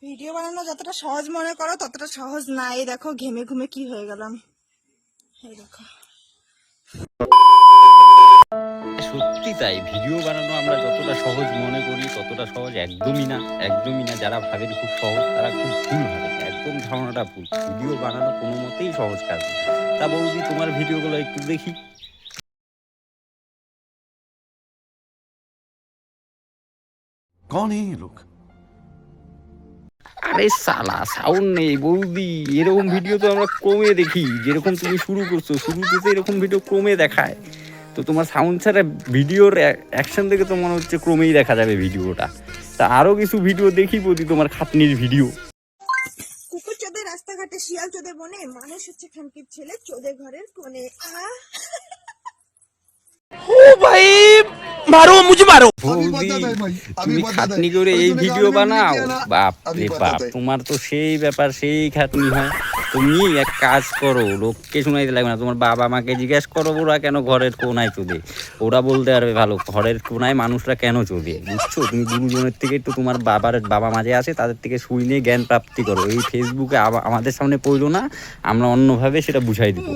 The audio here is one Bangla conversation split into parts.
ভিডিও বানানো যতটা সহজ মনে করো ততটা সহজ না। এই দেখো ঘেমে ঘুমে কি হয়ে গেলাম। এই দেখো, সত্যি তাই, ভিডিও বানানো আমরা যতটা সহজ মনে করি ততটা সহজ একদমই না, একদমই না। যারা ভাবেন খুব সহজ তারা খুব ভুল ভাবে, একদম ধারণাটা ভুল। ভিডিও বানানো কোনো মতেই সহজ কাজ না। তা বৌদি, তোমার ভিডিওগুলো একটু দেখি। कौन है ये लोग? আরে সালা, সাউন্ড নেই বৌদি। এরকম ভিডিও তো আমরা ক্রমে দেখি, যেরকম তুমি শুরু করছো, শুরুতে তো এরকম ভিডিও ক্রমে দেখায়। তো তোমার সাউন্ড ছাড়া ভিডিওর অ্যাকশন দেখে তো মনে হচ্ছে ক্রমেই দেখা যাবে ভিডিওটা। তা আরো কিছু ভিডিও দেখি বৌদি, তোমার খাটনির ভিডিও। কুকুর চোদে রাস্তাঘাটে, শিয়াল চোদে বনে, মানুষ হচ্ছে খানকির ছেলে, চোদে ঘরের কোণে। বৌদি, তুমি খাটনি করে এই ভিডিও বানাও? বাপ রে বাপ, তোমার তো সেই ব্যাপার, সেই খাটনি হয়। তুমি এক কাজ করো, লোককে শোনাইতে লাগবে না, তোমার বাবা মাকে জিজ্ঞেস করো ওরা কেন ঘরের কোনায় চোদে। ওরা বলতে পারবে ভালো ঘরের কোনায় মানুষরা কেন চোদে, বুঝছো? তুমি গুরুজনের থেকে একটু, তোমার বাবা মাঝে আছে তাদের থেকে শুনে জ্ঞান প্রাপ্তি করো। এই ফেসবুকে আমাদের সামনে পড়লো না, আমরা অন্যভাবে সেটা বুঝাই দিব।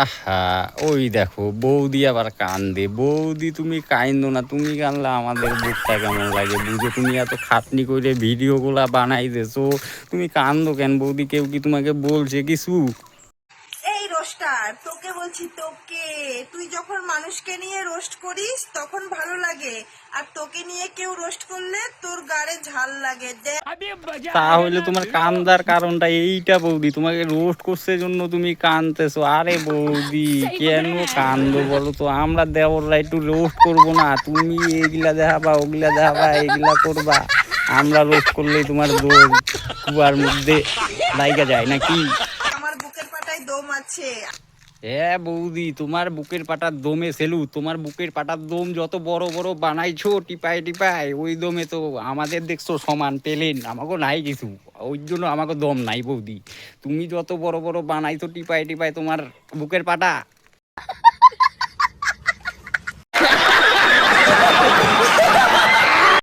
আহা, ওই দেখো বৌদি আবার কান্দে। বৌদি, তুমি কাইন্দো না, তুমি কানলে আমাদের বুকটা কেমন লাগে বুঝো। তুমি এত খাটনি করে ভিডিও গুলা বানাইতেছো, তুমি কান্দো কেন বৌদি? কেউ কি তোমাকে বলছে কিছু? এই রোস্টার, তোকে বলছি, তোকে। তুই যখন মানুষকে নিয়ে রোস্ট করিস তখন ভালো লাগে, আর তোকে নিয়ে কেউ রোস্ট করলে তোর গাড়ে ঝাল লাগে। তাহলে তোমার কান্দার কারণটা এইটা বৌদি, তোমাকে রোস্ট করছে জন্য তুমি কানতেছো। আরে বৌদি, কেন কান্দো বলো তো? আমরা দেওররা একটু রোস্ট করবো না? তুমি এগুলা দেখাবা, ওগুলা দেখাবা, এগুলা করবা, আমরা রোস্ট করলেই তোমার কুয়ার মধ্যে লাইগা যায় নাকি? আমার বুকের পাটায় দম আছে। হ্যাঁ বৌদি, তোমার বুকের পাটার দমে সেলু। তোমার বুকের পাটার দম যত বড় বড় বানাইছো টিপায় টিপায়, ওই দমে তো আমাদের দেখছো সমান পেলেন, আমাকে নাই কিছু। ওই জন্য আমাকে দম নাই বৌদি। তুমি যত বড় বড় বানাইছো টিপায় টিপায় তোমার বুকের পাটা,